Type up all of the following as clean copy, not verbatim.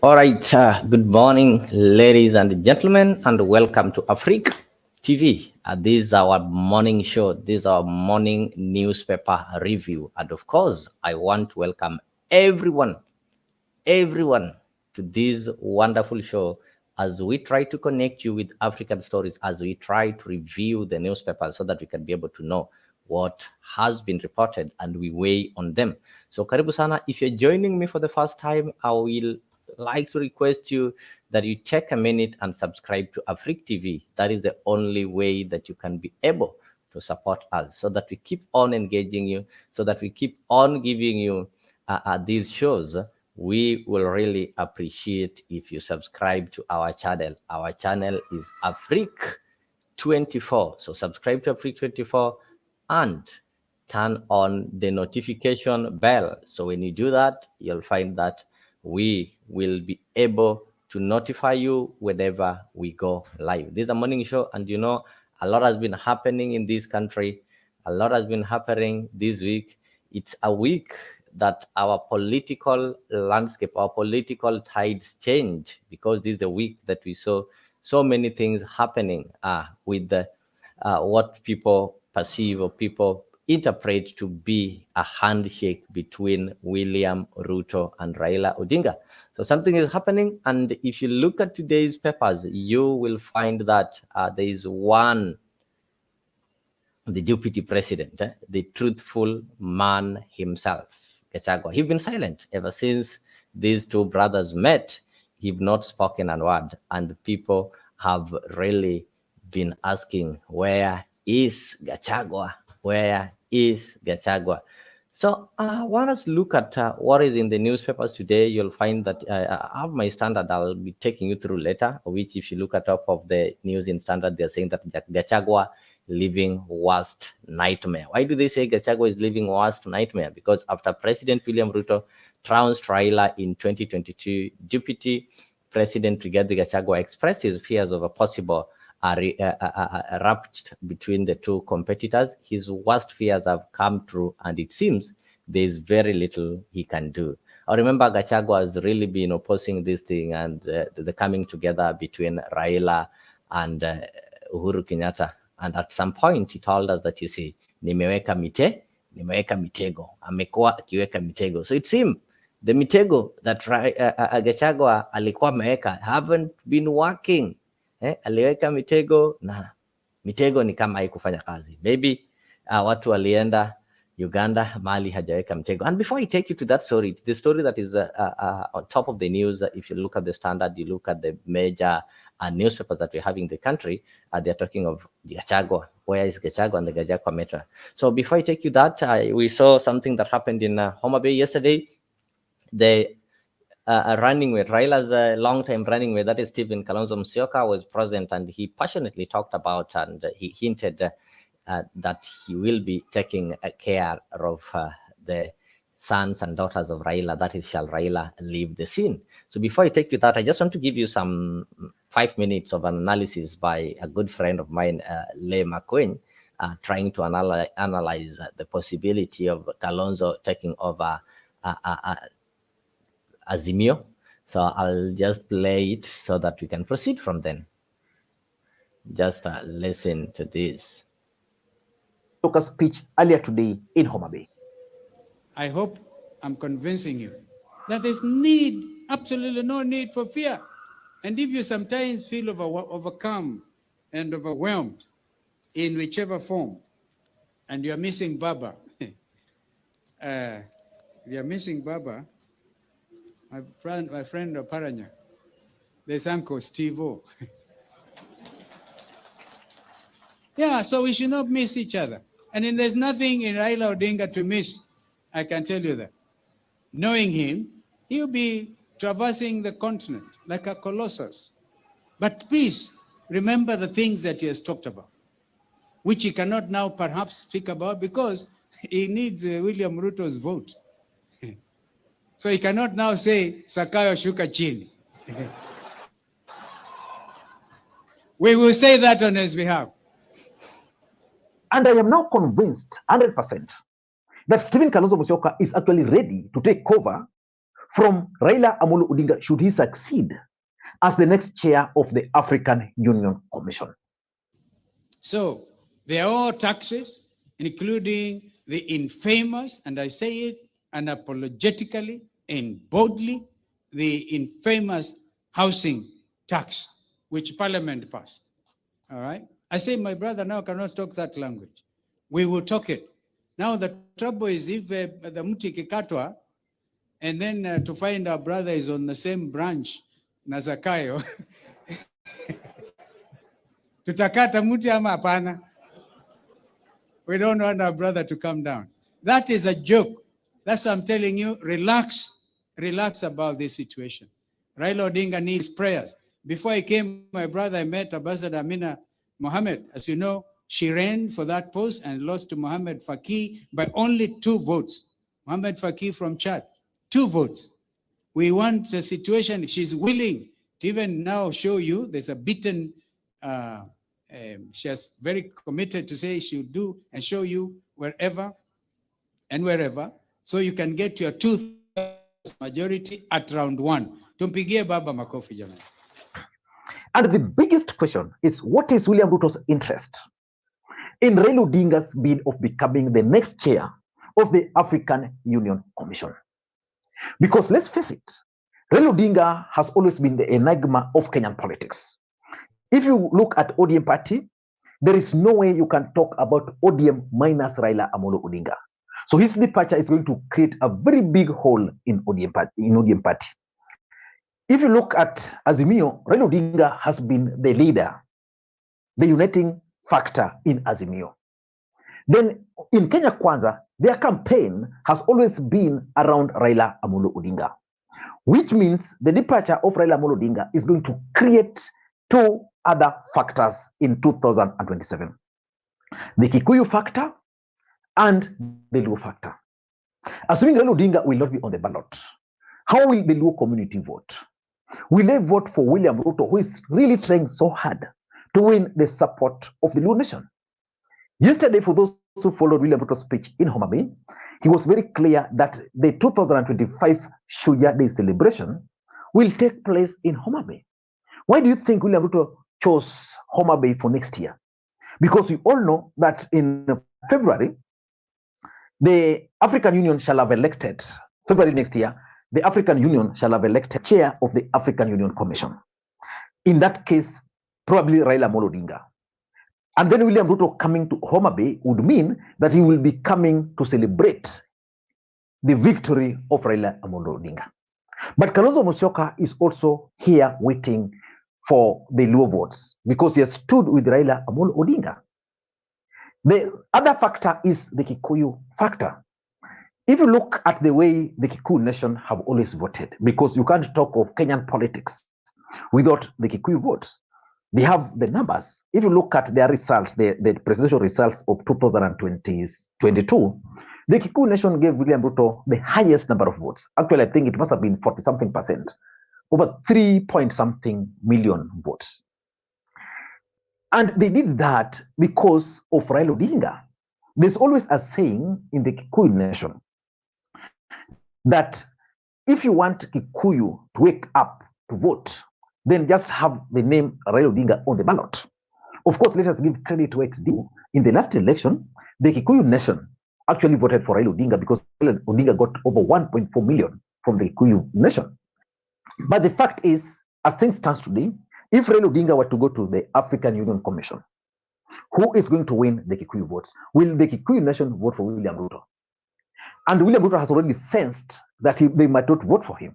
All right, good morning, ladies and gentlemen, and welcome to Afrique TV. This is our morning show. This is our morning newspaper review. And of course, I want to welcome everyone to this wonderful show as we try to connect you with African stories, as we try to review the newspapers so that we can be able to know what has been reported and we weigh on them. So karibu sana. If you're joining me for the first time, I will like to request you that you take a minute and subscribe to Afrique TV. That is the only way that you can be able to support us so that we keep on engaging you, so that we keep on giving you these shows. We will really appreciate if you subscribe to our channel. Our channel is Afrique 24. So subscribe to Afrique 24 and turn on the notification bell. So when you do that, you'll find that we will be able to notify you whenever we go live. This is a morning show, and you know, a lot has been happening in this country. A lot has been happening this week. It's a week that our political landscape, our political tides change, because this is a week that we saw so many things happening with the, what people perceive or people interpret to be a handshake between William Ruto and Raila Odinga. So something is happening, and if you look at today's papers, you will find that there is one, the deputy president, the truthful man himself, Gachagua. He's been silent ever since these two brothers met. He's not spoken a word, and people have really been asking, where is Gachagua? Where is Gachagua? So I want us to look at what is in the newspapers today. You'll find that I have my standard I'll be taking you through later, which if you look at top of the news in standard, they're saying that Gachagua living worst nightmare. Why do they say Gachagua is living worst nightmare? Because after President William Ruto trounced Raila in 2022, Deputy President Rigathi Gachagua expressed his fears of a possible raft between the two competitors. His worst fears have come true, and it seems there is very little he can do. I remember Gachagua has really been opposing this thing, and the coming together between Raila and Uhuru Kenyatta. And at some point, he told us that, you see, nimeweka mitego, amekuwa akiweka mitego. So it seems the mitego that Gachagua alikuwa ameweka haven't been working. Aliweka mitego na mitego ni kama haikufanya kazi. Maybe watu walienda Uganda, Mali hajaweka mitego. And before I take you to that story, it's the story that is on top of the news. If you look at the standard, you look at the major newspapers that we have in the country, they're talking of Gachagua. Where is Gachagua and the Gachagua matter? So before I take you that, we saw something that happened in Homa Bay yesterday. The running mate, Raila's long-time running mate, that is Stephen Kalonzo Musyoka, was present, and he passionately talked about, and he hinted that he will be taking care of the sons and daughters of Raila. That is, shall Raila leave the scene? So before I take you that, I just want to give you some 5 minutes of an analysis by a good friend of mine, Leigh McQueen, trying to analyze the possibility of Kalonzo taking over Azimio. So I'll just play it so that we can proceed from then. Just listen to this. Speech earlier today in Homa Bay. I hope I'm convincing you that there's absolutely no need for fear. And if you sometimes feel overcome and overwhelmed in whichever form, and you're missing Baba, you're missing Baba, my friend Paranya, there's Uncle Steve-O. Yeah, so we should not miss each other. And then there's nothing in Raila Odinga to miss. I can tell you that. Knowing him, he'll be traversing the continent like a colossus. But please remember the things that he has talked about, which he cannot now perhaps speak about because he needs William Ruto's vote. So he cannot now say, Sakayo shuka chini. We will say that on his behalf. And I am now convinced 100% that Stephen Kalonzo Musyoka is actually ready to take over from Raila Amolo Odinga should he succeed as the next chair of the African Union Commission? So they are all taxes, including the infamous, and I say it unapologetically and boldly, the infamous housing tax, which Parliament passed. All right? I say my brother now cannot talk that language. We will talk it. Now the trouble is if the mti kikatwa, and then to find our brother is on the same branch na Zakayo, tutakata mti ama hapana? We don't want our brother to come down. That is a joke. That's what I'm telling you. Relax. Relax about this situation. Raila Odinga needs prayers. Before I came, my brother, I met Ambassador Amina Mohammed. As you know, she ran for that post and lost to Mohammed Faki by only 2 votes. Mohammed Faki from Chad, 2 votes. We want the situation. She's willing to even now show you there's a beaten she has very committed to say she'll do and show you wherever and wherever, so you can get your 2/3 majority at round 1. Tumpigie baba makofi jamani. And the biggest question is, what is William Ruto's interest in Raila Odinga's bid of becoming the next chair of the African Union Commission? Because let's face it, Raila Odinga has always been the enigma of Kenyan politics. If you look at ODM party, there is no way you can talk about ODM minus Raila Amolo Odinga. So his departure is going to create a very big hole in ODM party. If you look at Azimio, Raila Odinga has been the leader, the uniting factor in Azimio. Then in Kenya Kwanza, their campaign has always been around Raila Amolo Odinga, which means the departure of Raila Amolo Odinga is going to create 2 other factors in 2027. The Kikuyu factor and the Luo factor. Assuming Raila Odinga will not be on the ballot, how will the Luo community vote? Will they vote for William Ruto, who is really trying so hard to win the support of the Luo nation? Yesterday, for those who followed William Ruto's speech in Homa Bay, he was very clear that the 2025 Shuja Day celebration will take place in Homa Bay. Why do you think William Ruto chose Homa Bay for next year? Because we all know that in February, the African Union shall have elected, February next year, the African Union shall have elected chair of the African Union Commission. In that case, probably Raila Amolo Odinga. And then William Ruto coming to Homa Bay would mean that he will be coming to celebrate the victory of Raila Amolo Odinga. But Kalonzo Musyoka is also here waiting for the Luo votes because he has stood with Raila Amolo Odinga. The other factor is the Kikuyu factor. If you look at the way the Kikuyu nation have always voted, because you can't talk of Kenyan politics without the Kikuyu votes. They have the numbers. If you look at their results, the presidential results of 2022, the Kikuyu nation gave William Ruto the highest number of votes. Actually, I think it must have been 40-something%, over 3-point-something million votes. And they did that because of Raila Odinga. There's always a saying in the Kikuyu nation that if you want Kikuyu to wake up to vote, then just have the name Raila Odinga on the ballot. Of course, let us give credit to its due. In the last election, the Kikuyu nation actually voted for Raila Odinga because Raila Odinga got over 1.4 million from the Kikuyu nation. But the fact is, as things stand today, if Raila Odinga were to go to the African Union Commission, who is going to win the Kikuyu votes? Will the Kikuyu nation vote for William Ruto? And William Ruto has already sensed that they might not vote for him.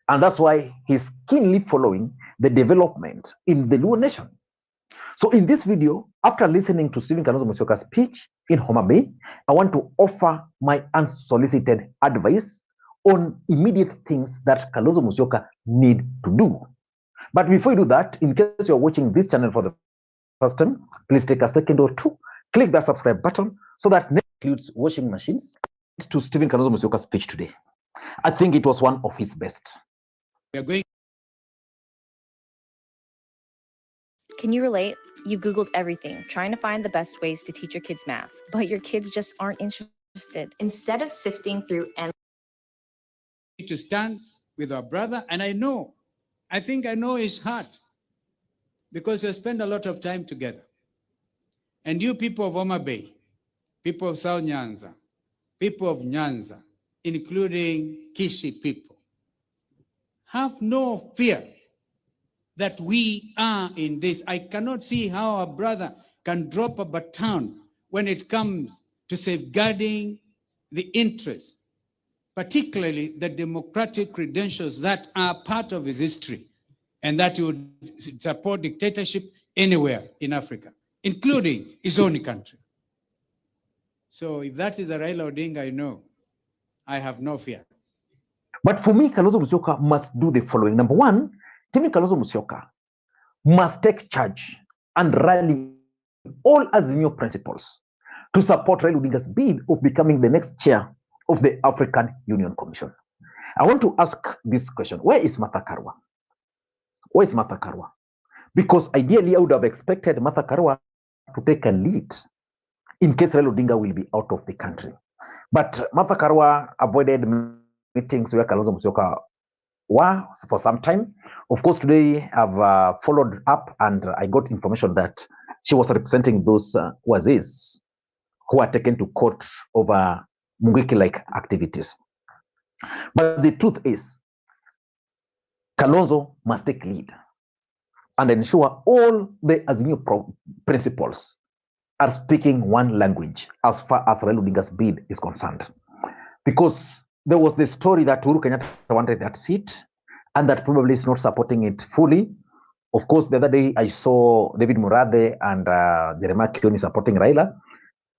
And that's why he's keenly following the development in the Luo nation. So in this video, after listening to Stephen Kalonzo Musyoka's speech in Homa Bay, I want to offer my unsolicited advice on immediate things that Kalonzo Musyoka need to do. But before you do that, in case you're watching this channel for the first time, please take a second or two, click that subscribe button so that next includes washing machines. To Stephen Kalonzo Musyoka's speech today, I think it was one of his best. We are going. Can you relate? You've Googled everything, trying to find the best ways to teach your kids math, but your kids just aren't interested. Instead of sifting through to stand with our brother. And I think I know his heart, because we spend a lot of time together. And you people of Homa Bay, people of South Nyanza, people of Nyanza, including Kishi people, have no fear that we are in this. I cannot see how a brother can drop a baton when it comes to safeguarding the interests, particularly the democratic credentials that are part of his history, and that he would support dictatorship anywhere in Africa, including his own country. So if that is a Raila Odinga, I know I have no fear. But for me, Kalonzo Musyoka must do the following. Number one, Stephen Kalonzo Musyoka must take charge and rally all Azimio principles to support Raila Odinga's bid of becoming the next chair of the African Union Commission. I want to ask this question. Where is Martha Karua? Where is Martha Karua? Because ideally, I would have expected Martha Karua to take a lead in case Raila Odinga will be out of the country. But Martha Karua avoided meetings where Kalonzo Musyoka were for some time. Of course, today I've followed up and I got information that she was representing those Wazis who are taken to court over Mungiki-like activities. But the truth is, Kalonzo must take lead and ensure all the Azimio principles are speaking one language as far as Raila Odinga's bid is concerned. Because there was the story that Uhuru Kenyatta wanted that seat and that probably is not supporting it fully. Of course, the other day I saw David Murathe and Jeremiah Kioni supporting Raila.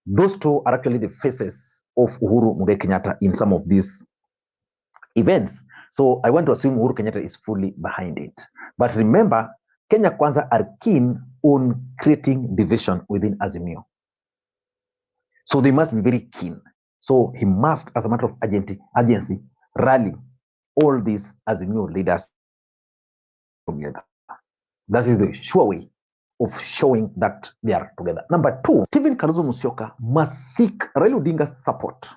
Those two are actually the faces of Uhuru Muigai Kenyatta in some of these events. So I want to assume Uhuru Kenyatta is fully behind it. But remember, Kenya Kwanza are keen on creating division within Azimio. So they must be very keen. So he must, as a matter of agency, rally all these Azimio leaders together. That is the sure way of showing that they are together. Number two, Stephen Kalonzo Musyoka must seek Raila Odinga's support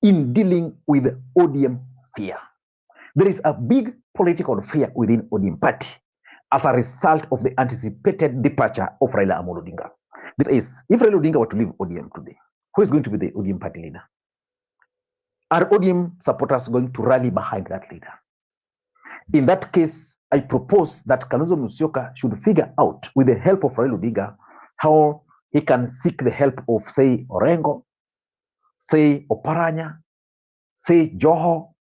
in dealing with ODM fear. There is a big political fear within ODM party as a result of the anticipated departure of Raila Amolo Odinga. This is, if Raila Odinga were to leave ODM today, who is going to be the ODM party leader? Are ODM supporters going to rally behind that leader? In that case, I propose that Kalonzo Musyoka should figure out, with the help of Raila Odinga, how he can seek the help of, say, Orengo, say, Oparanya, say, Joho,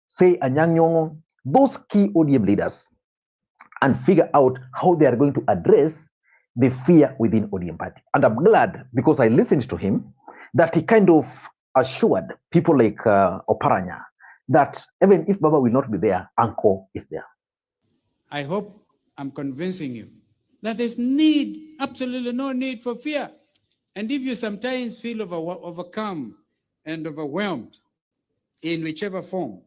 say, Anyang' Nyong'o, those key ODM leaders, and figure out how they are going to address the fear within ODM party. And I'm glad, because I listened to him, that he kind of assured people like Oparanya that even if Baba will not be there, Uncle is there. I hope I'm convincing you that there's absolutely no need for fear. And if you sometimes feel overcome and overwhelmed in whichever form,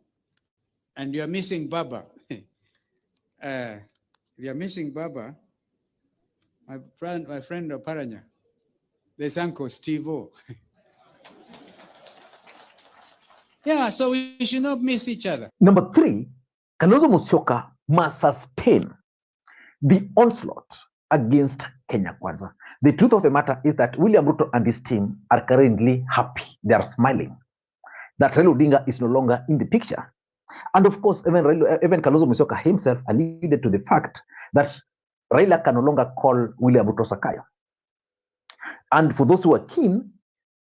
and you're missing Baba, if you're missing Baba, my friend Oparanya, there's Uncle Steve-O. Yeah, so we should not miss each other. Number three, Kalonzo Musyoka must sustain the onslaught against Kenya Kwanza. The truth of the matter is that William Ruto and his team are currently happy. They are smiling that Raila Odinga is no longer in the picture. And of course, even Kalonzo Musyoka himself alluded to the fact that Raila can no longer call William Ruto Sakayo. And for those who are keen,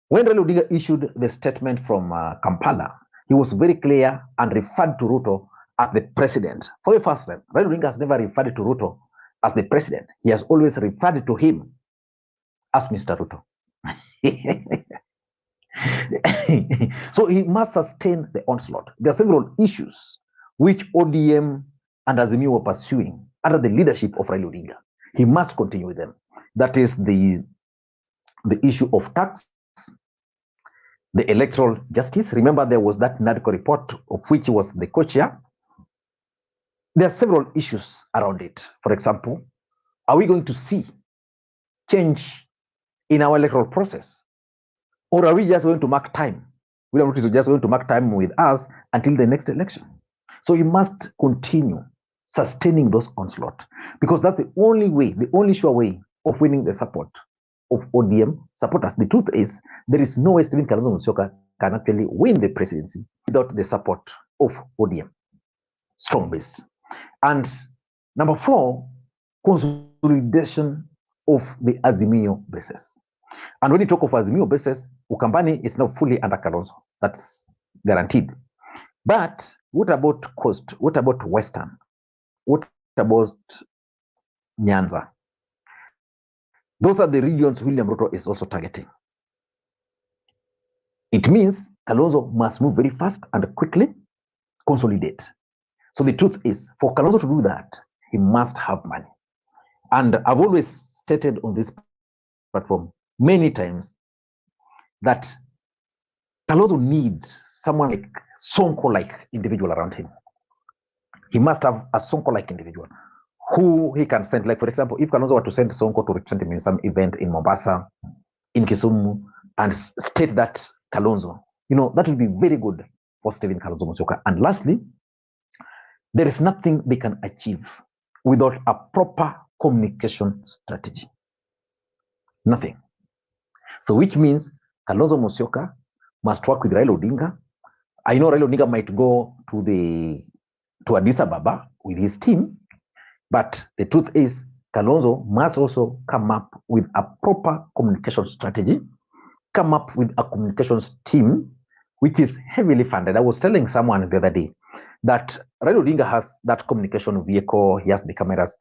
when Raila Odinga issued the statement from Kampala, he was very clear and referred to Ruto as the president. For the first time, Raila Odinga has never referred to Ruto as the president. He has always referred to him as Mr. Ruto. So he must sustain the onslaught. There are several issues which ODM and Azimio were pursuing under the leadership of Raila Odinga. He must continue with them. That is the issue of tax, the electoral justice. Remember, there was that NADCO report of which he was the co-chair. There are several issues around it. For example, are we going to see change in our electoral process? Or are we just going to mark time? William Ruto is just going to mark time with us until the next election. So you must continue sustaining those onslaught because that's the only way, the only sure way of winning the support of ODM supporters. The truth is, there is no way Stephen Kalonzo Musyoka can actually win the presidency without the support of ODM. Strong base. And number 4, consolidation of the Azimio bases. And when you talk of Azimio bases, Ukambani is now fully under Kalonzo. That's guaranteed. But what about Coast? What about Western? What about Nyanza? Those are the regions William Ruto is also targeting. It means Kalonzo must move very fast and quickly consolidate. So the truth is, for Kalonzo to do that, he must have money. And I've always stated on this platform many times that Kalonzo needs someone like Sonko-like individual around him. He must have a Sonko-like individual who he can send. Like, for example, if Kalonzo were to send Sonko to represent him in some event in Mombasa, in Kisumu, and state that Kalonzo, that would be very good for Stephen Kalonzo Musyoka. And lastly, there is nothing they can achieve without a proper communication strategy. Nothing. So which means Kalonzo Musyoka must work with Raila Odinga. I know Raila Odinga might go to Addis Ababa with his team, but the truth is Kalonzo must also come up with a proper communication strategy, come up with a communications team which is heavily funded. I was telling someone the other day that Raila Odinga has that communication vehicle, he has the cameras.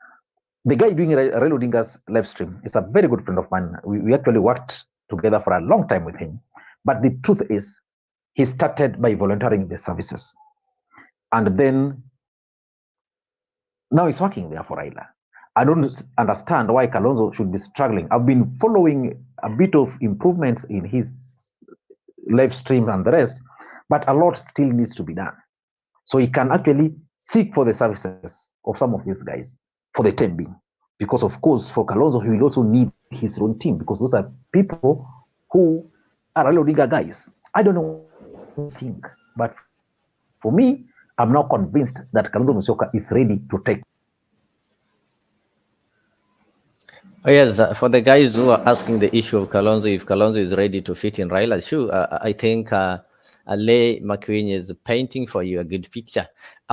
The guy doing Raila Odinga's live stream is a very good friend of mine. We actually worked together for a long time with him. But the truth is, he started by volunteering the services. And then, now he's working there for Raila. I don't understand why Kalonzo should be struggling. I've been following a bit of improvements in his live stream and the rest, but a lot still needs to be done. So he can actually seek for the services of some of these guys for the time being. Because of course, for Kalonzo, he will also need his own team because those are people who are Raila Odinga guys. I don't know what you think, but for me, I'm now convinced that Kalonzo Musyoka is ready to take. Oh, yes, for the guys who are asking the issue of Kalonzo, if Kalonzo is ready to fit in Raila's shoe, I think Ale McQueen is painting for you a good picture.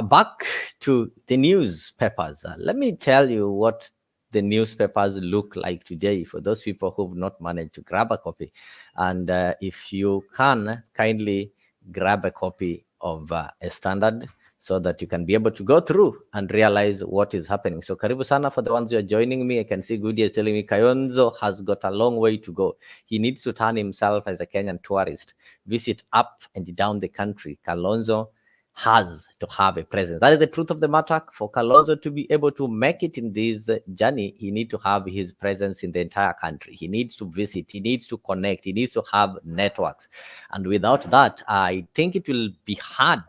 Back to the newspapers. Let me tell you what the newspapers look like today for those people who've not managed to grab a copy. And if you can, kindly grab a copy of a Standard so that you can be able to go through and realize what is happening. So karibu sana for the ones who are joining me. I can see Goody is telling me Kayonzo has got a long way to go. He needs to turn himself as a Kenyan tourist, visit up and down the country. Kalonzo has to have a presence. That is the truth of the matter. For Kalonzo to be able to make it in this journey, he needs to have his presence in the entire country. He needs to visit, he needs to connect, he needs to have networks. And without that, I think it will be hard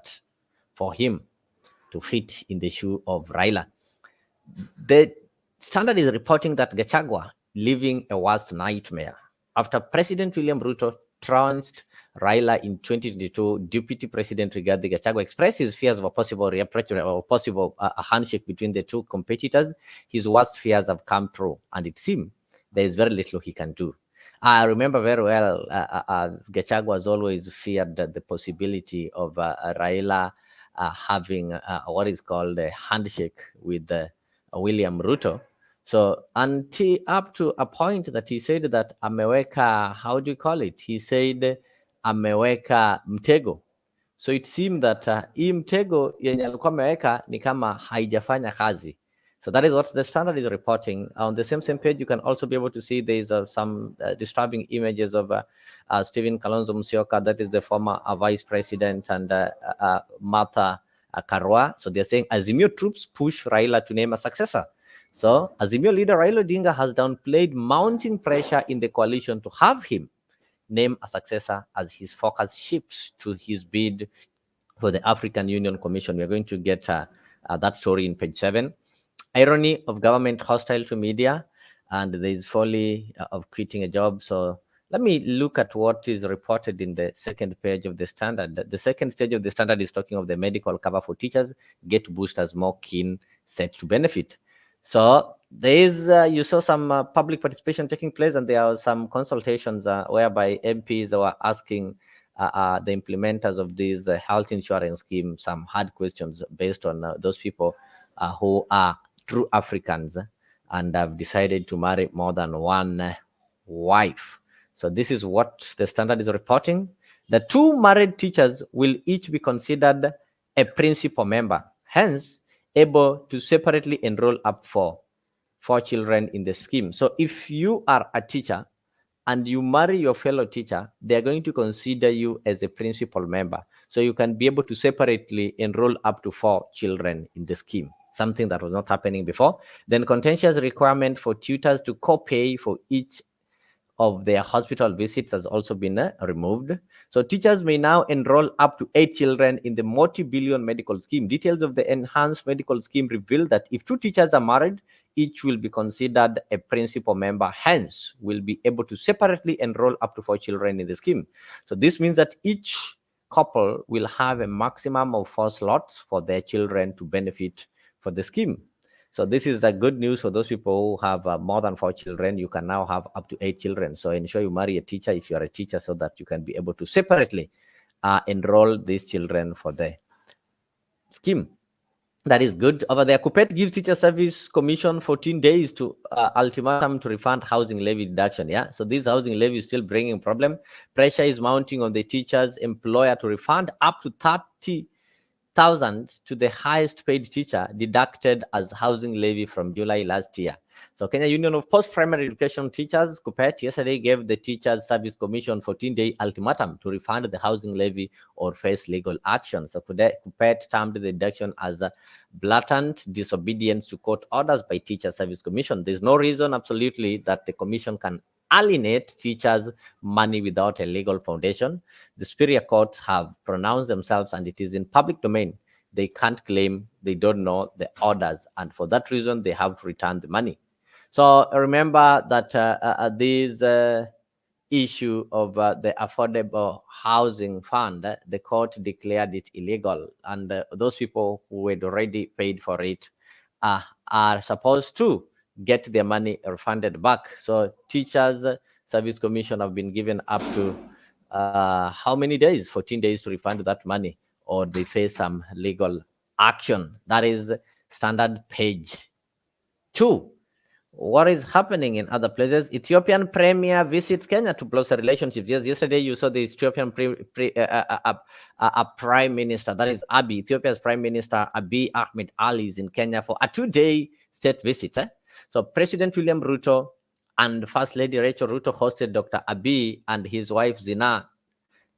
for him to fit in the shoe of Raila. The Standard is reporting that Gachagua living a worst nightmare after President William Ruto trounced Raila in 2022. Deputy President Rigathi Gachagua expressed his fears of a possible reappraisal or possible handshake between the two competitors. His worst fears have come true, and it seems there is very little he can do. I remember very well, Gachagua has always feared the possibility of Raila having what is called a handshake with William Ruto. So until up to a point that he said that ameweka, how do you call it? He said ameweka mtego. So it seemed that hii mtego yenye alikuwa ameweka ni kama haijafanya kazi. So that is what the Standard is reporting. On the same page, you can also be able to see there is some disturbing images of Stephen Kalonzo Musyoka, that is the former vice president, and Martha Karua. So they're saying Azimio troops push Raila to name a successor. So Azimio leader Raila Odinga has downplayed mounting pressure in the coalition to have him name a successor as his focus shifts to his bid for the African Union Commission. We're going to get that story in page 7. Irony of government hostile to media, and there is folly of quitting a job. So Let me look at what is reported in the second page of the standard. The second stage of the standard is talking of the medical cover for teachers, get boosters more keen, set to benefit. So there is, you saw some public participation taking place, and there are some consultations whereby MPs were asking the implementers of this health insurance scheme some hard questions based on those people who are true Africans and have decided to marry more than one wife. So this is what the standard is reporting. The two married teachers will each be considered a principal member, hence able to separately enroll up for 4 children in the scheme. So if you are a teacher and you marry your fellow teacher, they are going to consider you as a principal member. So you can be able to separately enroll up to 4 children in the scheme, something that was not happening before. Then contentious requirement for tutors to co-pay for each of their hospital visits has also been removed. So teachers may now enroll up to 8 children in the multi-billion medical scheme. Details of the enhanced medical scheme reveal that if 2 teachers are married, each will be considered a principal member, hence will be able to separately enroll up to 4 children in the scheme. So this means that each couple will have a maximum of 4 slots for their children to benefit for the scheme. So this is a good news for those people who have more than 4 children. You can now have up to 8 children. So ensure you marry a teacher if you are a teacher, so that you can be able to separately enroll these children for the scheme. That is good. Over there, Kupet gives Teacher Service Commission 14 days to ultimatum to refund housing levy deduction. Yeah, so this housing levy is still bringing problem. Pressure is mounting on the teachers' employer to refund up to 30,000 to the highest paid teacher deducted as housing levy from July last year. So Kenya Union of Post-Primary Education Teachers, KUPPET, yesterday gave the Teachers Service Commission 14-day ultimatum to refund the housing levy or face legal action. So KUPPET termed the deduction as a blatant disobedience to court orders by Teachers Service Commission. There's no reason absolutely that the commission can alienate teachers' money without a legal foundation. The superior courts have pronounced themselves, and it is in public domain. They can't claim they don't know the orders, and for that reason, they have to return the money. So remember that this issue of the affordable housing fund, the court declared it illegal, and those people who had already paid for it are supposed to get their money refunded back. So Teachers Service Commission have been given up to how many days? 14 days to refund that money, or they face some legal action. That is standard page 2. What is happening in other places? Ethiopian premier visits Kenya to blossom relationships. Yes, yesterday you saw the Ethiopian prime minister, that is Abiy, Ethiopia's prime minister Abiy Ahmed Ali is in Kenya for a 2-day state visit. So President William Ruto and First Lady Rachel Ruto hosted Dr. Abiy and his wife Zina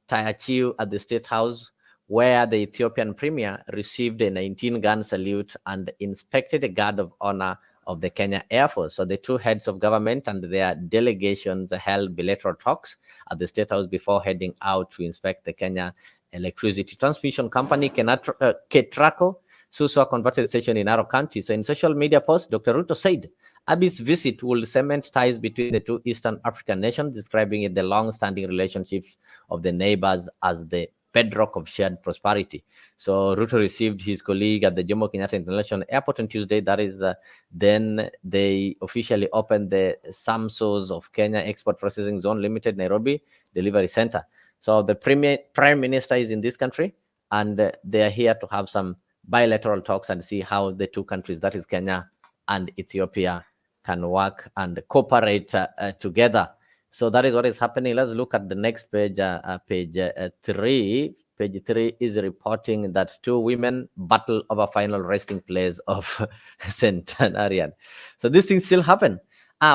Tayachiu at the State House, where the Ethiopian premier received a 19-gun salute and inspected a guard of honor of the Kenya Air Force. So the two heads of government and their delegations held bilateral talks at the State House before heading out to inspect the Kenya Electricity Transmission Company, KETRACO, Suswa converted station in Narok County. So in social media post, Dr. Ruto said Abiy's visit will cement ties between the two Eastern African nations, describing it the long-standing relationships of the neighbors as the bedrock of shared prosperity. So Ruto received his colleague at the Jomo Kenyatta International Airport on Tuesday. That is, then they officially opened the SAMSOS of Kenya Export Processing Zone Limited Nairobi Delivery Center. So the Prime Minister is in this country, and they are here to have some bilateral talks and see how the two countries, that is Kenya and Ethiopia, can work and cooperate together. So that is what is happening. Let's look at the next page, page 3. Page 3 is reporting that 2 women battle over final resting place of centenarian. So these things still happen.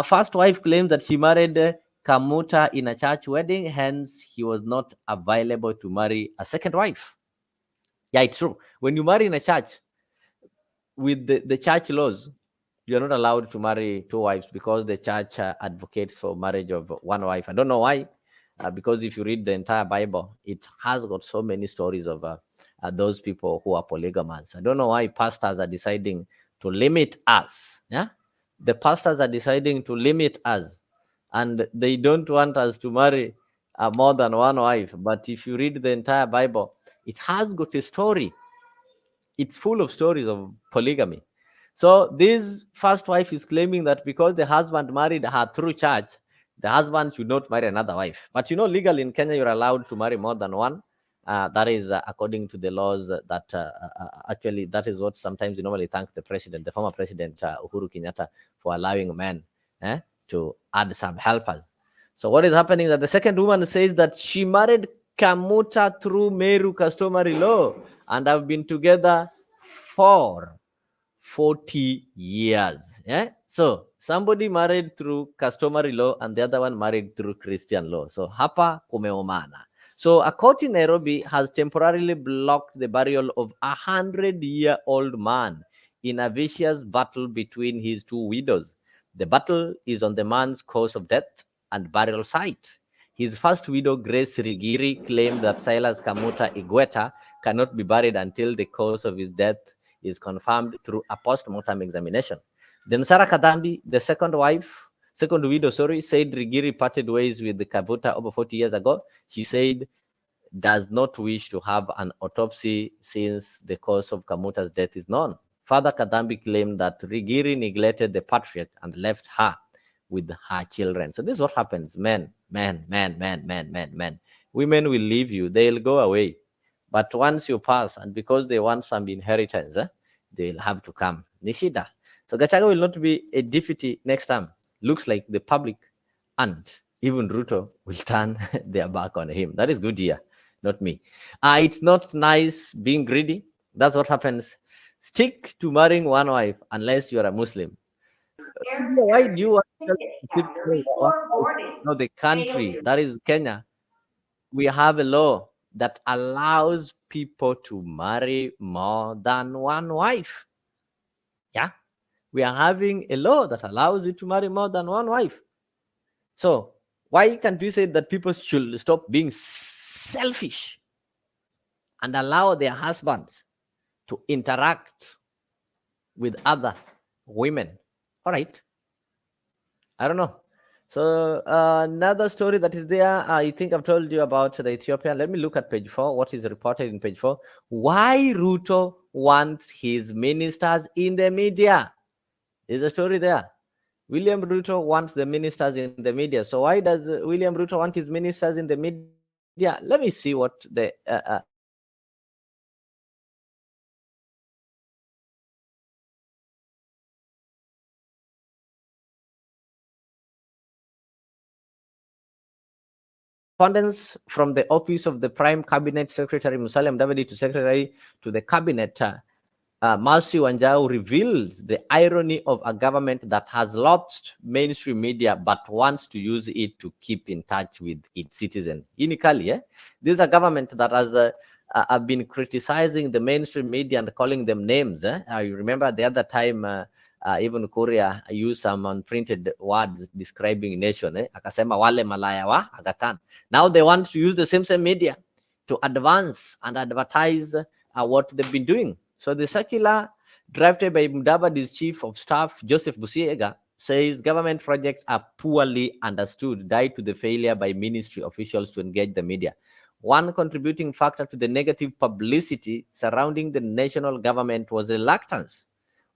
First wife claims that she married Kamuta in a church wedding, hence he was not available to marry a second wife. Yeah, it's true. When you marry in a church, with the church laws, you're not allowed to marry 2 wives, because the church advocates for marriage of 1 wife. I don't know why, because if you read the entire Bible, it has got so many stories of those people who are polygamous. I don't know why pastors are deciding to limit us. Yeah, the pastors are deciding to limit us and they don't want us to marry more than one wife. But if you read the entire Bible, it has got a story. It's full of stories of polygamy. So this first wife is claiming that because the husband married her through church, the husband should not marry another wife. But legally in Kenya, you're allowed to marry more than one. That is according to the laws that actually, that is what sometimes you normally thank the president, the former president Uhuru Kenyatta, for allowing men to add some helpers. So what is happening is that the second woman says that she married Kamuta through Meru customary law and have been together for 40 years. Yeah. So somebody married through customary law and the other one married through Christian law. So hapa kumeumana. So a court in Nairobi has temporarily blocked the burial of a 100-year-old man in a vicious battle between his two widows. The battle is on the man's cause of death and burial site. His first widow, Grace Rigiri, claimed that Silas Kamuta Igweta cannot be buried until the cause of his death is confirmed through a post-mortem examination. Then Sarah Kadambi, the second widow, said Rigiri parted ways with the Kabuta over 40 years ago. She said does not wish to have an autopsy since the cause of Kamuta's death is known. Father Kadambi claimed that Rigiri neglected the patriot and left her with her children. So this is what happens. Men. Women will leave you. They'll go away. But once you pass, and because they want some inheritance, they will have to come. Nishida. So Gachaga will not be a deputy next time. Looks like the public and even Ruto will turn their back on him. That is good here, not me. It's not nice being greedy. That's what happens. Stick to marrying one wife unless you are a Muslim. Why do you want to keep marrying one wife? No, the country, that is Kenya, we have a law that allows people to marry more than one wife. Yeah, we are having a law that allows you to marry more than one wife. So why can't we say that people should stop being selfish and allow their husbands to interact with other women? All right, I don't know. So another story that is there, I think I've told you about the Ethiopian. Let me look at page 4. What is reported in page 4? Why Ruto wants his ministers in the media. There's a story there. William Ruto wants the ministers in the media. So why does William Ruto want his ministers in the media? Let me see what the correspondence from the office of the Prime Cabinet Secretary Musalia Mudavadi to Secretary to the Cabinet Mercy Wanjau reveals the irony of a government that has lost mainstream media but wants to use it to keep in touch with its citizens. Unically, this is a government that has been criticizing the mainstream media and calling them names. I remember the other time even Korea used some unprinted words describing nation. Akasema wale malaya wa Aga Khan. Now they want to use the same media to advance and advertise what they've been doing. So the circular drafted by Mudavadi's chief of staff, Joseph Busiega, says government projects are poorly understood, due to the failure by ministry officials to engage the media. One contributing factor to the negative publicity surrounding the national government was reluctance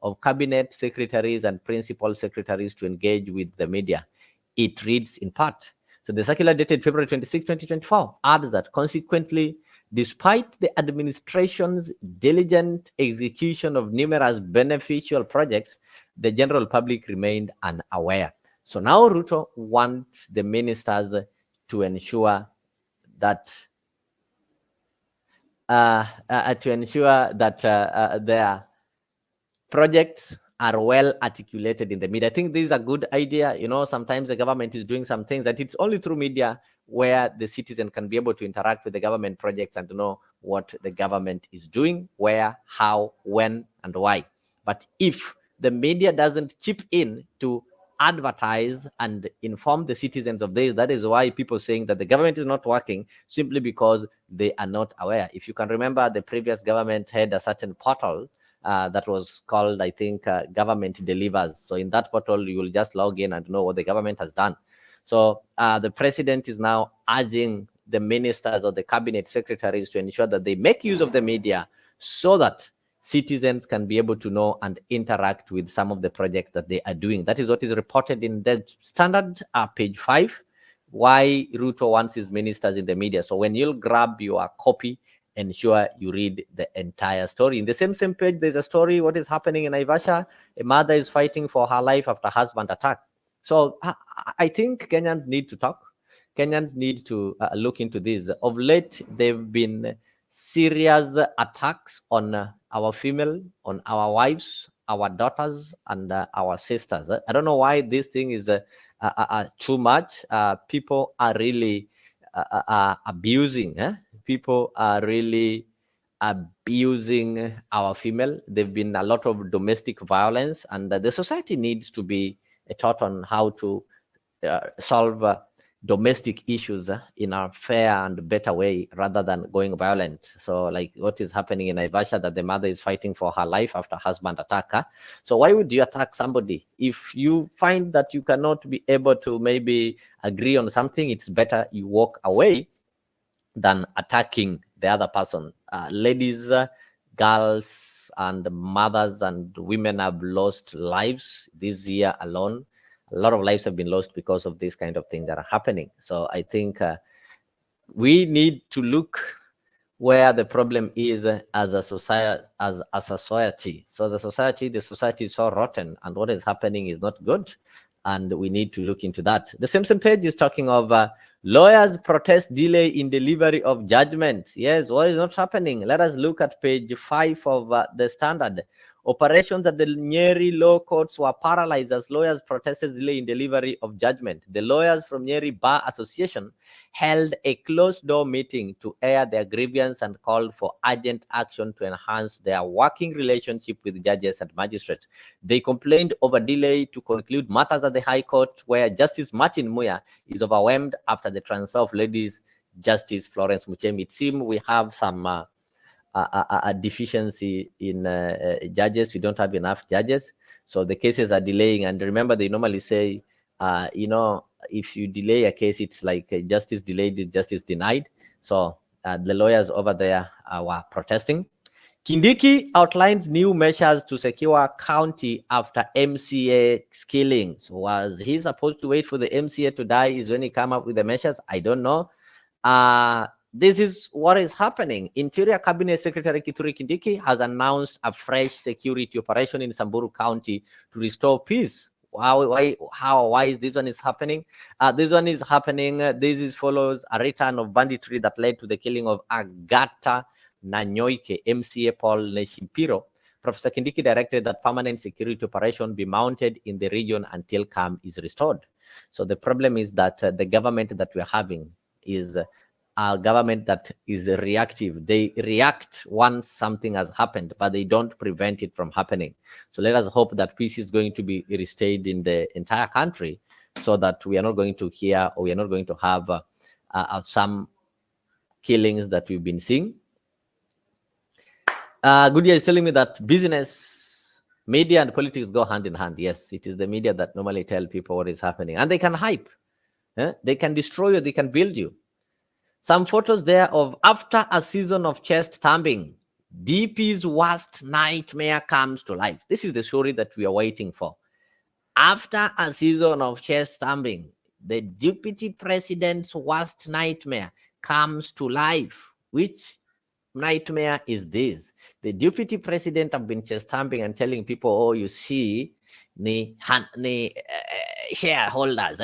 of cabinet secretaries and principal secretaries to engage with the media. It reads in part. So the circular dated February 26, 2024 adds that consequently, despite the administration's diligent execution of numerous beneficial projects, the general public remained unaware. So now Ruto wants the ministers to ensure that their projects are well articulated in the media. I think this is a good idea. Sometimes the government is doing some things that it's only through media where the citizen can be able to interact with the government projects and to know what the government is doing, where, how, when, and why. But if the media doesn't chip in to advertise and inform the citizens of this, that is why people saying that the government is not working, simply because they are not aware. If you can remember, the previous government had a certain portal that was called, I think, Government Delivers. So in that portal, you will just log in and know what the government has done. So the president is now urging the ministers or the cabinet secretaries to ensure that they make use of the media so that citizens can be able to know and interact with some of the projects that they are doing. That is what is reported in the Standard, page 5, why Ruto wants his ministers in the media. So when you'll grab your copy, ensure you read the entire story. In the same page, there's a story, what is happening in Naivasha. A mother is fighting for her life after husband attack. So I think Kenyans need to talk. Kenyans need to look into this. Of late, they've been serious attacks on our female, on our wives, our daughters, and our sisters. I don't know why this thing is too much. People are really abusing. People are really abusing our female. There've been a lot of domestic violence, and the society needs to be taught on how to solve domestic issues in a fair and better way rather than going violent. So like what is happening in Naivasha, that the mother is fighting for her life after husband attack her. So why would you attack somebody? If you find that you cannot be able to maybe agree on something, it's better you walk away than attacking the other person. Ladies, girls, and mothers and women have lost lives this year alone. A lot of lives have been lost because of this kind of thing that are happening. So I think we need to look where the problem is as a society, as a society. So the society is so rotten, and what is happening is not good, and we need to look into that. The same page is talking of lawyers protest delay in delivery of judgment. Yes, what is not happening? Let us look at page 5 of the Standard. Operations at the Nyeri law courts were paralyzed as lawyers protested delay in delivery of judgment. The lawyers from Nyeri Bar Association held a closed-door meeting to air their grievance and called for urgent action to enhance their working relationship with judges and magistrates. They complained over delay to conclude matters at the High Court, where Justice Martin Muya is overwhelmed after the transfer of Ladies Justice Florence Muchemi. It seems we have some a deficiency in judges. We don't have enough judges, so the cases are delaying. And remember, they normally say, if you delay a case, it's like justice delayed is justice denied. So the lawyers over there were protesting. Kindiki outlines new measures to secure county after MCA killings. Was he supposed to wait for the MCA to die is when he come up with the measures? I don't know. This is what is happening. Interior Cabinet Secretary Kithure Kindiki has announced a fresh security operation in Samburu County to restore peace. Why is this one is happening? This one is happening. This follows a return of banditry that led to the killing of Agata Nanyoike, MCA Paul Neshimpiro. Professor Kindiki directed that permanent security operation be mounted in the region until calm is restored. So the problem is that the government that we're having is a government that is reactive. They react once something has happened, but they don't prevent it from happening. So let us hope that peace is going to be restored in the entire country, so that we are not going to hear, or we are not going to have some killings that we've been seeing. Goodyear is telling me that business, media, and politics go hand in hand. Yes, it is the media that normally tell people what is happening, and they can hype. They can destroy you, they can build you. Some photos there of after a season of chest thumping, DP's worst nightmare comes to life. This is the story that we are waiting for. After a season of chest thumping, the deputy president's worst nightmare comes to life. Which nightmare is this? The deputy president have been chest thumping and telling people, oh, you see, ni shareholders,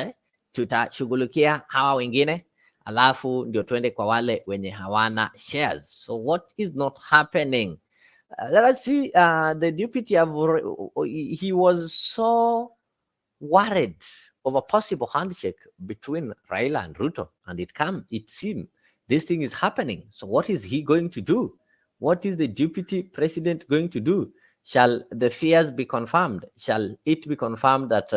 tutashughulikia hawa wengine, alafu ndio twende kwa wale wenye hawana shares. So what is not happening? Let us see. The deputy, he was so worried of a possible handshake between Raila and Ruto, and it seemed this thing is happening. So what is he going to do? What is the deputy president going to do? Shall the fears be confirmed? Shall it be confirmed that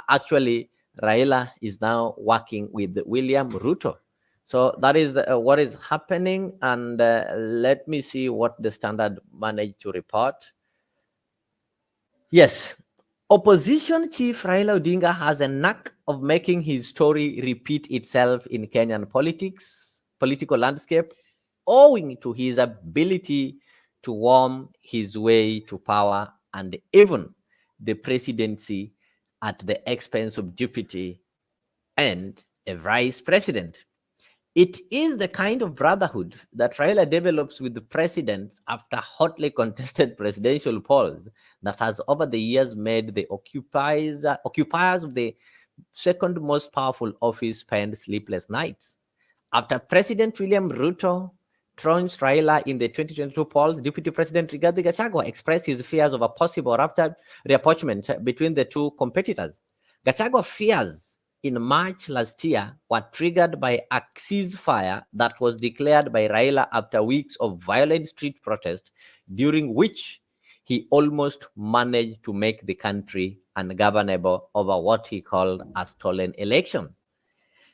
actually Raila is now working with William Ruto? So that is what is happening. And let me see what the Standard managed to report. Yes, Opposition chief Raila Odinga has a knack of making his story repeat itself in Kenyan political landscape, owing to his ability to worm his way to power and even the presidency at the expense of deputy and a vice president. It is the kind of brotherhood that Raila develops with the presidents after hotly contested presidential polls that has over the years made the occupiers of the second most powerful office spend sleepless nights. After President William Ruto trounced Raila in the 2022 polls, Deputy President Rigathi Gachagua expressed his fears of a possible reapportionment between the two competitors. Gachagua fears in March last year were triggered by a ceasefire that was declared by Raila after weeks of violent street protest, during which he almost managed to make the country ungovernable over what he called a stolen election.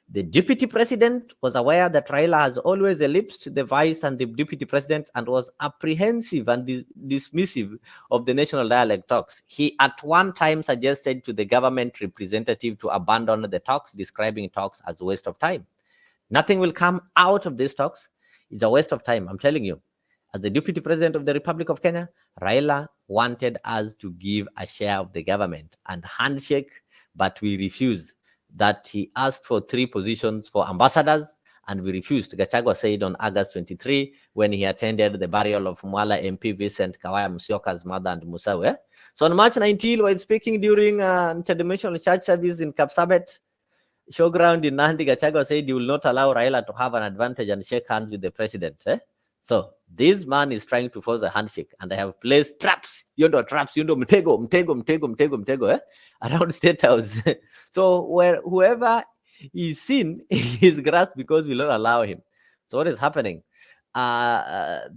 The deputy president was aware that Raila has always ellipsed the vice and the deputy president and was apprehensive and dismissive of the national dialogue talks. He at one time suggested to the government representative to abandon the talks, describing talks as a waste of time. Nothing will come out of these talks. It's a waste of time, I'm telling you. As the deputy president of the Republic of Kenya, Raila wanted us to give a share of the government and handshake, but we refused. That he asked for 3 positions for ambassadors, and we refused. Gachagua said on August 23 when he attended the burial of Mwala MP Vincent Kawaya Musyoka's mother and Musawe. So on March 19, while speaking during an interdimensional church service in Kapsabet showground in Nandi, Gachagua said he will not allow Raila to have an advantage and shake hands with the president. So this man is trying to force a handshake, and they have placed traps, mtego, around State House. So where whoever is seen is grasped because we don't allow him. So what is happening?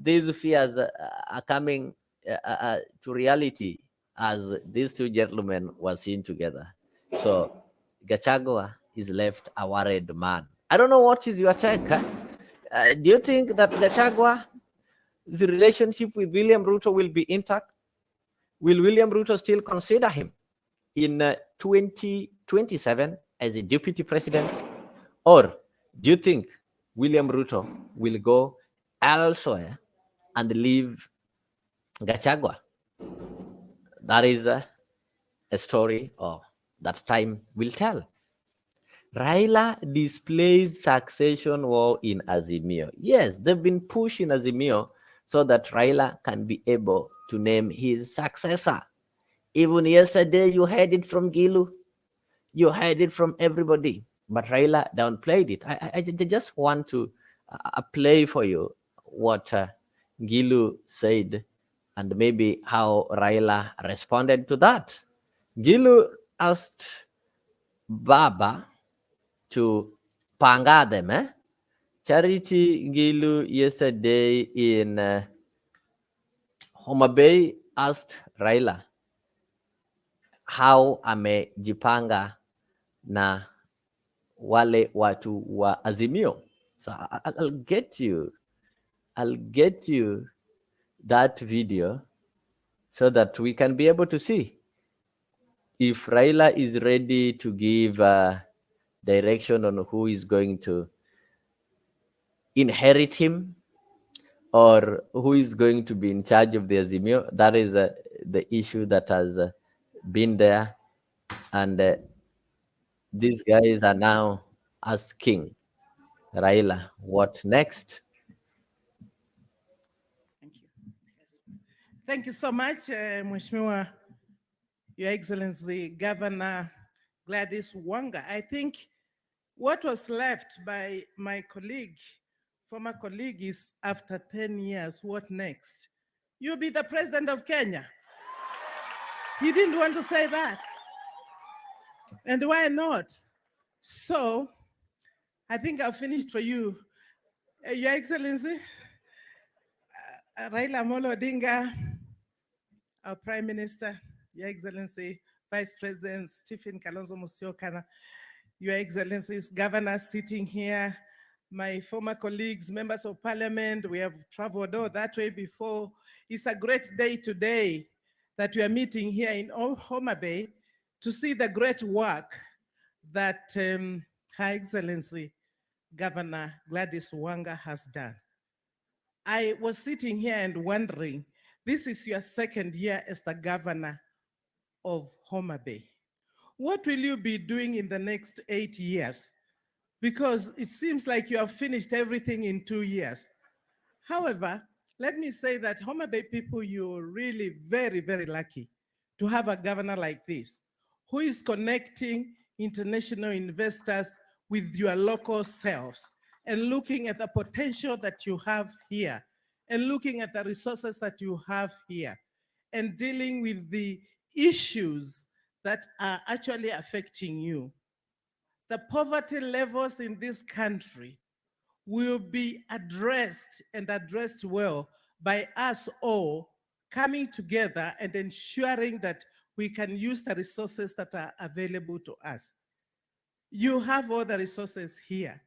These fears are coming to reality as these two gentlemen were seen together. So Gachagua is left a worried man. I don't know what is your take. Do you think that Gachagua's relationship with William Ruto will be intact? Will William Ruto still consider him in 2027 as a deputy president? Or do you think William Ruto will go elsewhere and leave Gachagua? That is a story of that time will tell. Raila displays succession war in Azimio. Yes, they've been pushing Azimio so that Raila can be able to name his successor. Even yesterday, you heard it from Gilu, you heard it from everybody, but Raila downplayed it. I just want to play for you what Gilu said and maybe how Raila responded to that. Gilu asked Baba to panga them. Charity Gilu yesterday in Homa Bay asked Raila how amejipanga na wale watu wa Azimio. So I'll get you that video so that we can be able to see if Raila is ready to give direction on who is going to inherit him or who is going to be in charge of the Azimio. That is the issue that has been there. And these guys are now asking Raila, what next? Thank you. Thank you so much, Mheshimiwa, Your Excellency Governor Gladys Wanga. I think what was left by my colleague, former colleague, is after 10 years, what next? You'll be the president of Kenya. He didn't want to say that. And why not? So I think I've finished for you. Your Excellency, Raila Amolo Odinga, our Prime Minister, Your Excellency, Vice President Stephen Kalonzo Musyoka, Your Excellencies, governors sitting here, my former colleagues, members of parliament, we have traveled all that way before. It's a great day today that we are meeting here in Homa Bay to see the great work that Her Excellency Governor Gladys Wanga has done. I was sitting here and wondering, this is your second year as the governor of Homa Bay. What will you be doing in the next 8 years? Because it seems like you have finished everything in 2 years. However, let me say that Homa Bay people, you're really very, very lucky to have a governor like this, who is connecting international investors with your local selves and looking at the potential that you have here and looking at the resources that you have here and dealing with the issues that are actually affecting you. The poverty levels in this country will be addressed and addressed well by us all coming together and ensuring that we can use the resources that are available to us. You have all the resources here.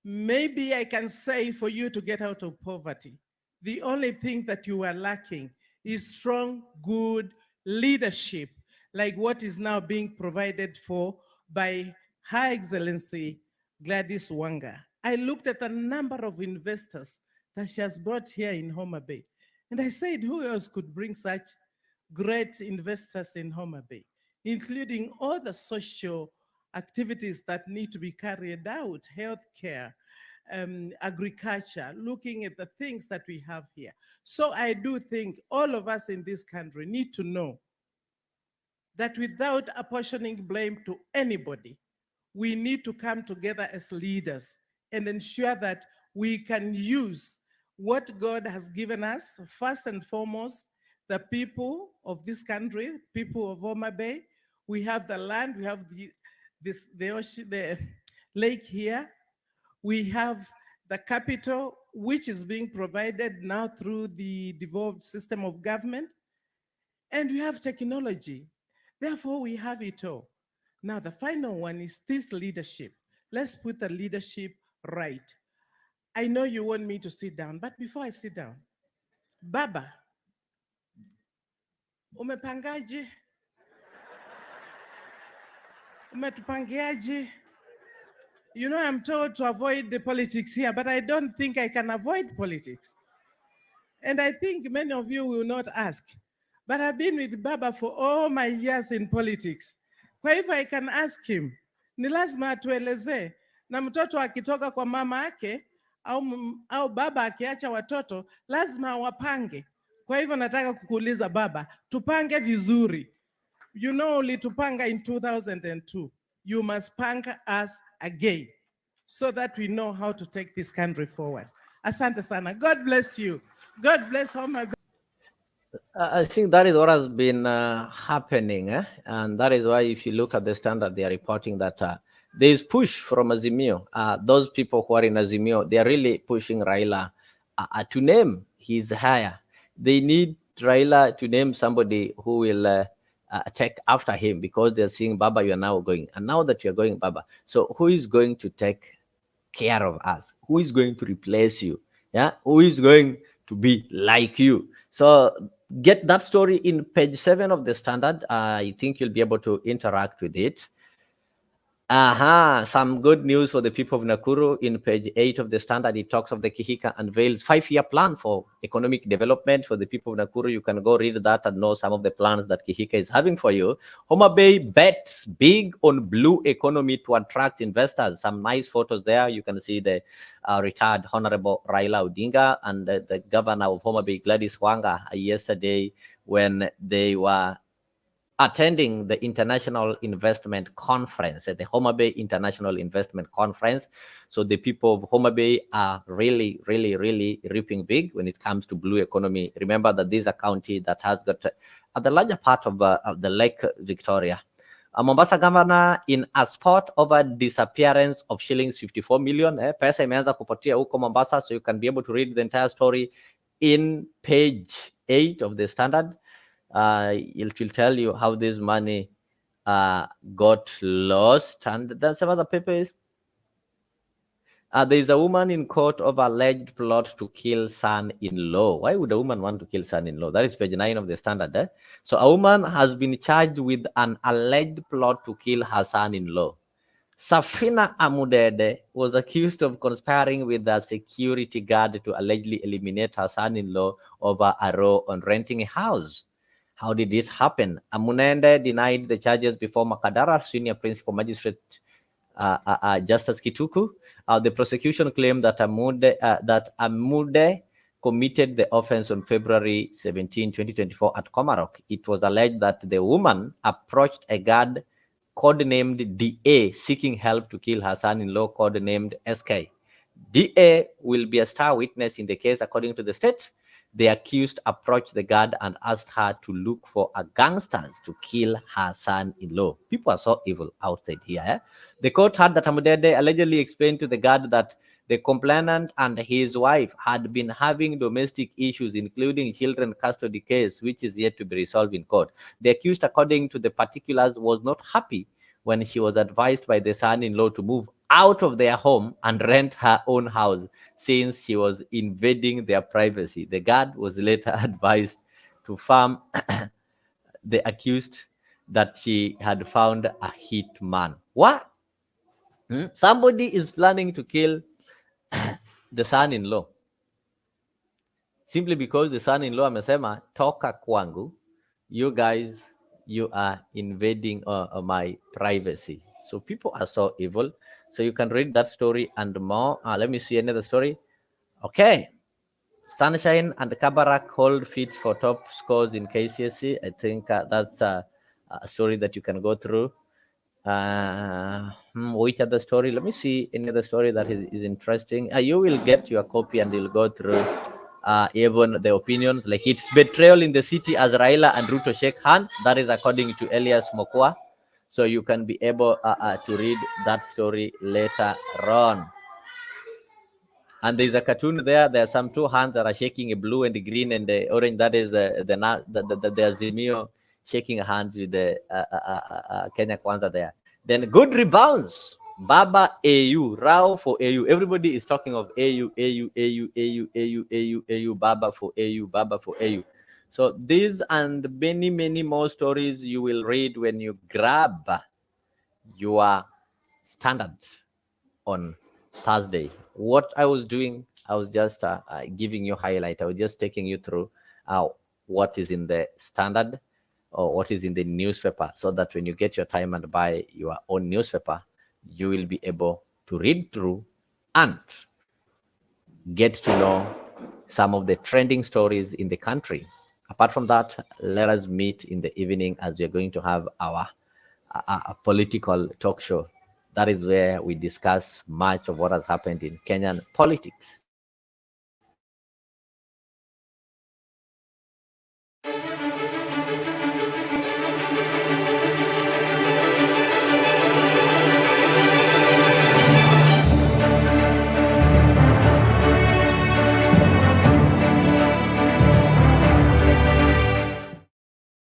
Maybe I can say for you to get out of poverty, the only thing that you are lacking is strong, good leadership, like what is now being provided for by Her Excellency Gladys Wanga. I looked at the number of investors that she has brought here in Homa Bay, and I said, who else could bring such great investors in Homa Bay, including all the social activities that need to be carried out, healthcare, agriculture, looking at the things that we have here. So I do think all of us in this country need to know that without apportioning blame to anybody, we need to come together as leaders and ensure that we can use what God has given us, first and foremost, the people of this country, people of Homa Bay. We have the land, we have the ocean, the lake here. We have the capital, which is being provided now through the devolved system of government. And we have technology. Therefore, we have it all. Now, the final one is this leadership. Let's put the leadership right. I know you want me to sit down, but before I sit down, Baba, umepangaje? Umetupangiaje? You know, I'm told to avoid the politics here, but I don't think I can avoid politics. And I think many of you will not ask. But I've been with Baba for all my years in politics. Kwa hivyo I can ask him, ni lazima atuelezee. Na mtoto akitoka kwa mama yake au baba akiacha watoto, lazima wapange. Kwa hivyo nataka kukuuliza Baba, tupange vizuri. You know, ulitupanga in 2002. You must pang us again so that we know how to take this country forward. Asante sana. God bless you. God bless all my. I think that is what has been happening, and that is why, if you look at the standard, they are reporting that there is push from Azimio. Those people who are in Azimio, they are really pushing Raila to name his hire. They need Raila to name somebody who will take after him, because they're seeing, Baba, you are now going, and now that you are going, Baba, so who is going to take care of us? Who is going to replace you? Yeah, who is going to be like you? So get that story in page 7 of the standard. I think you'll be able to interact with it. Some good news for the people of Nakuru. In page 8 of the standard, it talks of the Kihika unveils 5-year plan for economic development for the people of Nakuru. You can go read that and know some of the plans that Kihika is having for you. Homa Bay bets big on blue economy to attract investors. Some nice photos there. You can see the retired Honorable Raila Odinga and the governor of Homa Bay, Gladys Wanga, yesterday when they were attending the International Investment Conference at the Homa Bay International Investment Conference. So the people of Homa Bay are really, really, really reaping big when it comes to blue economy. Remember that this is a county that has got the larger part of the Lake Victoria. Mombasa governor in a spot over disappearance of shillings 54 million. Pesa imeanza kupotea huko Mombasa, so you can be able to read the entire story in page 8 of the standard. It will tell you how this money got lost, and then some other papers. There is a woman in court of alleged plot to kill son-in-law. Why would a woman want to kill son-in-law? That is page 9 of the Standard. So a woman has been charged with an alleged plot to kill her son-in-law. Safina Amudede was accused of conspiring with a security guard to allegedly eliminate her son-in-law over a row on renting a house. How did this happen? Amunende denied the charges before Makadara Senior Principal Magistrate Justice Kituku. The prosecution claimed that Amude committed the offense on February 17, 2024 at Komarok. It was alleged that the woman approached a guard codenamed DA seeking help to kill her son-in-law codenamed SK. DA will be a star witness in the case according to the state. The accused approached the guard and asked her to look for a gangsters to kill her son-in-law. People are so evil outside here. The court heard that Amudede allegedly explained to the guard that the complainant and his wife had been having domestic issues, including children custody case, which is yet to be resolved in court. The accused, according to the particulars, was not happy when she was advised by the son-in-law to move out of their home and rent her own house since she was invading their privacy. The guard was later advised to farm the accused that she had found a hit man. What? Somebody is planning to kill the son-in-law simply because the son-in-law amesema toka kwangu, you guys, you are invading my privacy. So people are so evil. So you can read that story and more. Let me see another story. Okay. Sunshine and Kabarak hold feats for top scores in KCSE. I think that's a story that you can go through. Which other story? Let me see any other story that is interesting. You will get your copy and you'll go through even the opinions. Like it's betrayal in the city as Raila and Ruto shake hands. That is according to Elias Mokwa. So you can be able to read that story later on. And there's a cartoon there. There are some two hands that are shaking, a blue and the green and the orange. That is the Azimio shaking hands with the Kenya Kwanza there. Then good rebounds. Baba AU, Rao for AU. Everybody is talking of AU, AU, AU, AU, AU, AU, AU, Baba for AU, Baba for AU. So these and many, many more stories you will read when you grab your Standard on Thursday. What I was doing, I was just giving you highlight. I was just taking you through what is in the Standard or what is in the newspaper, so that when you get your time and buy your own newspaper, you will be able to read through and get to know some of the trending stories in the country. Apart from that, let us meet in the evening as we are going to have our political talk show. That is where we discuss much of what has happened in Kenyan politics.